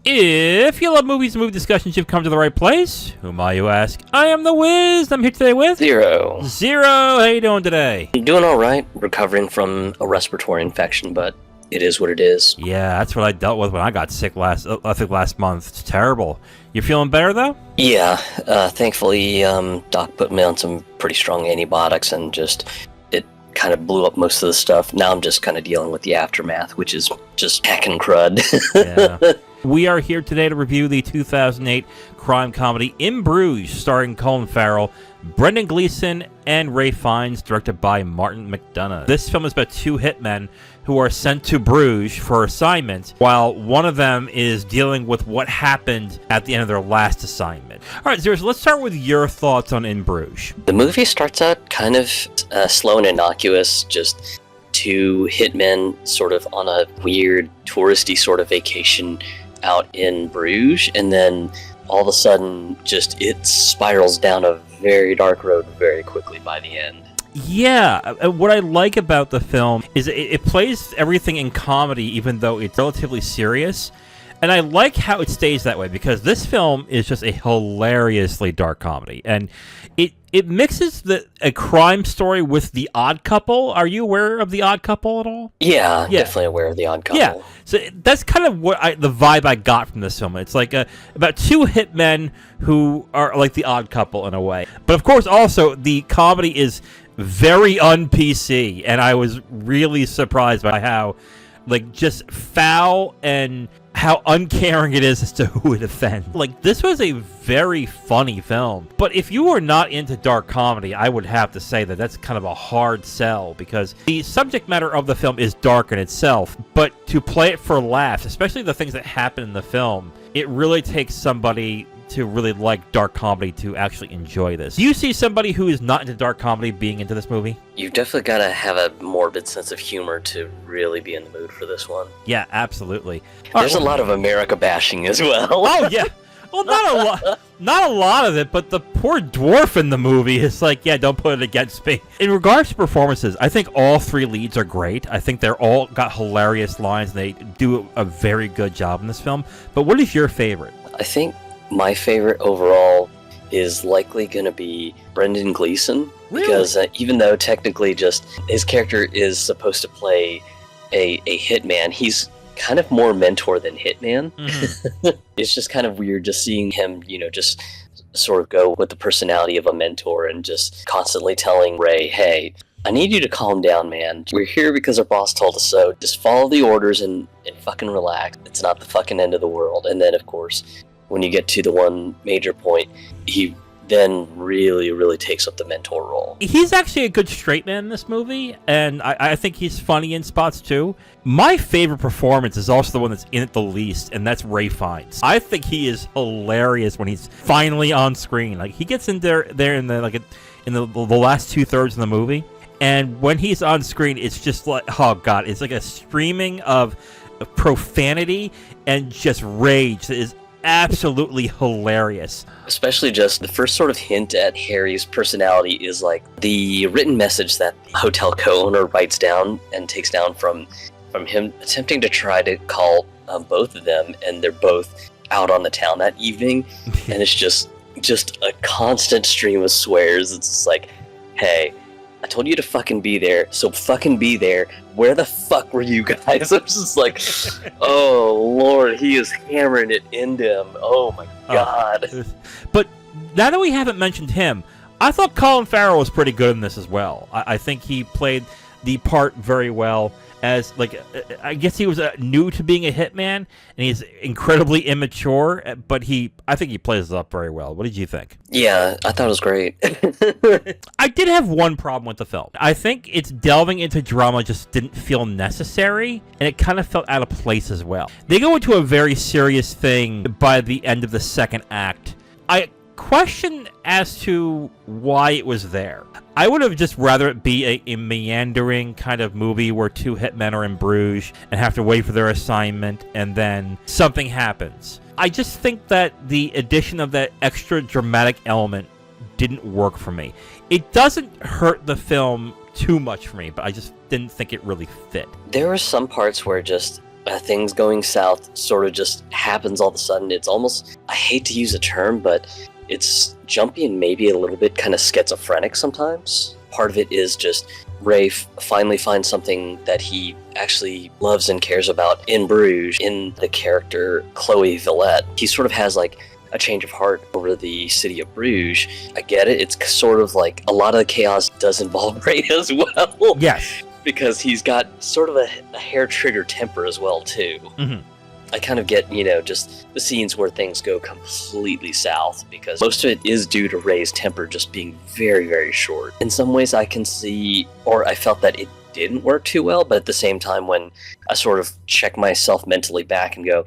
If you love movies and movie discussions, you've come to the right place. Who am I, you ask? I am the Wiz. I'm here today with... Zero. How you doing today? I'm doing alright, recovering from a respiratory infection, but it is what it is. Yeah, that's what I dealt with when I got sick last month. It's terrible. You feeling better, though? Yeah, thankfully, Doc put me on some pretty strong antibiotics and it kind of blew up most of the stuff. Now I'm just kind of dealing with the aftermath, which is just hacking crud. Yeah. We are here today to review the 2008 crime comedy In Bruges, starring Colin Farrell, Brendan Gleeson, and Ray Fiennes, directed by Martin McDonagh. This film is about two hitmen who are sent to Bruges for assignment, while one of them is dealing with what happened at the end of their last assignment. All right, Zero, so let's start with your thoughts on In Bruges. The movie starts out kind of slow and innocuous, just two hitmen sort of on a weird touristy sort of vacation out in Bruges, and then all of a sudden it spirals down a very dark road very quickly by the end. Yeah, what I like about the film is it plays everything in comedy even though it's relatively serious. And I like how it stays that way because this film is just a hilariously dark comedy. And it mixes a crime story with The Odd Couple. Are you aware of The Odd Couple at all? Yeah, definitely aware of The Odd Couple. Yeah, so that's kind of the vibe I got from this film. It's like about two hitmen who are like The Odd Couple in a way. But of course also the comedy is very un-PC. And I was really surprised by how just foul and how uncaring it is as to who it offends. This was a very funny film. But if you are not into dark comedy, I would have to say that that's kind of a hard sell because the subject matter of the film is dark in itself. But to play it for laughs, especially the things that happen in the film, it really takes somebody to really like dark comedy to actually enjoy this. Do you see somebody who is not into dark comedy being into this movie? You've definitely got to have a morbid sense of humor to really be in the mood for this one. Yeah, absolutely. There's a lot of America bashing as well. Oh, yeah. Well, not a lot of it, but the poor dwarf in the movie is like, yeah, don't put it against me. In regards to performances, I think all three leads are great. I think they're all got hilarious lines, and they do a very good job in this film. But what is your favorite? I think my favorite overall is likely going to be Brendan Gleeson. Really? Because even though technically just his character is supposed to play a hitman, he's kind of more mentor than hitman. Mm-hmm. It's just kind of weird just seeing him, just sort of go with the personality of a mentor and just constantly telling Ray, hey, I need you to calm down, man. We're here because our boss told us so. Just follow the orders and fucking relax. It's not the fucking end of the world. And then, of course, when you get to the one major point, he then really, really takes up the mentor role. He's actually a good straight man in this movie, and I think he's funny in spots too. My favorite performance is also the one that's in it the least, and that's Ray Fiennes. I think he is hilarious when he's finally on screen. He gets in there in the last 2/3 of the movie, and when he's on screen, it's just like, oh god, it's like a streaming of profanity and just rage that is absolutely hilarious. Especially just the first sort of hint at Harry's personality is like the written message that the hotel co-owner writes down and takes down from him attempting to try to call both of them, and they're both out on the town that evening. And it's just a constant stream of swears. It's just like, hey, I told you to fucking be there, so fucking be there. Where the fuck were you guys? I'm just like, oh lord, he is hammering it into him. Oh my god. But now that we haven't mentioned him, I thought Colin Farrell was pretty good in this as well. I think he played the part very well. As I guess he was new to being a hitman, and he's incredibly immature. But I think he plays it up very well. What did you think? Yeah, I thought it was great. I did have one problem with the film. I think its delving into drama just didn't feel necessary, and it kind of felt out of place as well. They go into a very serious thing by the end of the second act. I question as to why it was there. I would have just rather it be a meandering kind of movie where two hitmen are in Bruges and have to wait for their assignment and then something happens. I just think that the addition of that extra dramatic element didn't work for me. It doesn't hurt the film too much for me, but I just didn't think it really fit. There were some parts where just things going south sort of just happens all of a sudden. It's almost, I hate to use a term, but it's jumpy and maybe a little bit kind of schizophrenic sometimes. Part of it is just Ray finally finds something that he actually loves and cares about in Bruges, in the character Chloe Villette. He sort of has like a change of heart over the city of Bruges. I get it. It's sort of like a lot of the chaos does involve Ray as well. Yes. Because he's got sort of a hair trigger temper as well, too. Mm-hmm. I kind of get, just the scenes where things go completely south, because most of it is due to Ray's temper just being very, very short. In some ways I can see, or I felt that it didn't work too well, but at the same time when I sort of check myself mentally back and go,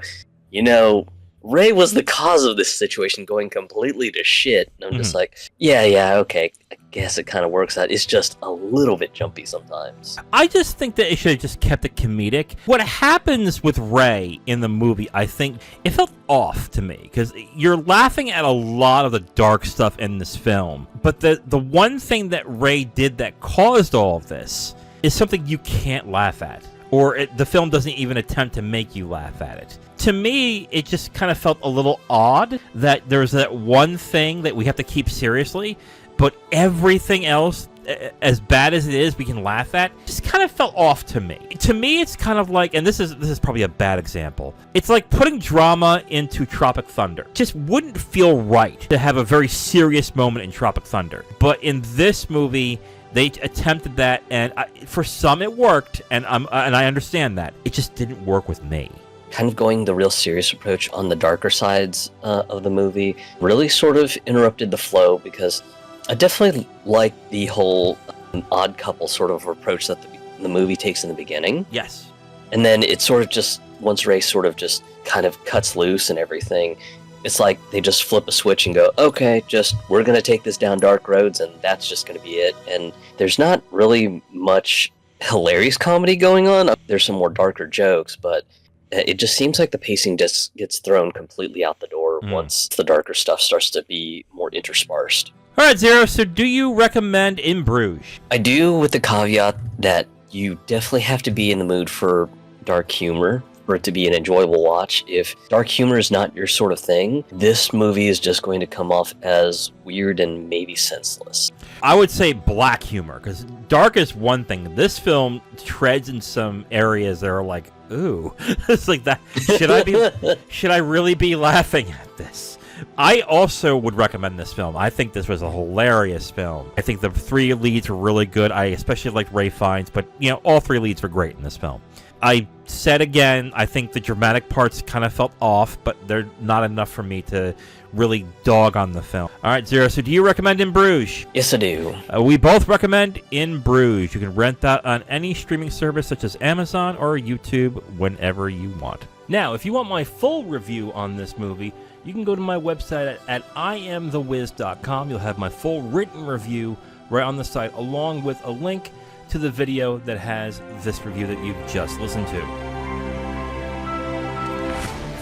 Ray was the cause of this situation going completely to shit. And I'm just like, yeah, okay, I guess it kind of works out. It's just a little bit jumpy sometimes. I just think that it should have just kept it comedic. What happens with Ray in the movie, I think, it felt off to me. Because you're laughing at a lot of the dark stuff in this film. But the one thing that Ray did that caused all of this is something you can't laugh at. Or the film doesn't even attempt to make you laugh at it. To me, it just kind of felt a little odd that there's that one thing that we have to keep seriously, but everything else, as bad as it is, we can laugh at, just kind of felt off to me. To me, it's kind of like, and this is probably a bad example, it's like putting drama into Tropic Thunder. Just wouldn't feel right to have a very serious moment in Tropic Thunder. But in this movie, they attempted that, and for some it worked, and I understand that. It just didn't work with me. Kind of going the real serious approach on the darker sides of the movie really sort of interrupted the flow, because I definitely like the whole odd couple sort of approach that the movie takes in the beginning. Yes. And then it sort of just, once Ray sort of just kind of cuts loose and everything, it's like they just flip a switch and go, okay, we're going to take this down dark roads, and that's just going to be it. And there's not really much hilarious comedy going on. There's some more darker jokes, but it just seems like the pacing just gets thrown completely out the door once the darker stuff starts to be more interspersed. All right, Zero, so do you recommend In Bruges? I do, with the caveat that you definitely have to be in the mood for dark humor for it to be an enjoyable watch. If dark humor is not your sort of thing, this movie is just going to come off as weird and maybe senseless. I would say black humor, because dark is one thing. This film treads in some areas that are like, ooh, it's like that. Should I really be laughing at this? I also would recommend this film. I think this was a hilarious film. I think the three leads were really good. I especially liked Ray Fiennes, but all three leads were great in this film. I said again, I think the dramatic parts kind of felt off, but they're not enough for me to really dog on the film. All right, Zero, so do you recommend In Bruges? Yes, I do. We both recommend In Bruges. You can rent that on any streaming service such as Amazon or YouTube whenever you want. Now, if you want my full review on this movie, you can go to my website at IamTheWiz.com. You'll have my full written review right on the site, along with a link to the video that has this review that you've just listened to.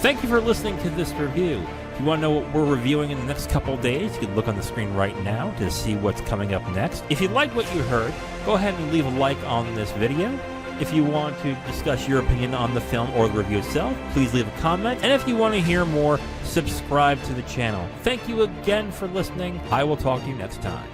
Thank you for listening to this review. If you want to know what we're reviewing in the next couple of days, you can look on the screen right now to see what's coming up next. If you liked what you heard, go ahead and leave a like on this video. If you want to discuss your opinion on the film or the review itself, please leave a comment. And if you want to hear more, subscribe to the channel. Thank you again for listening. I will talk to you next time.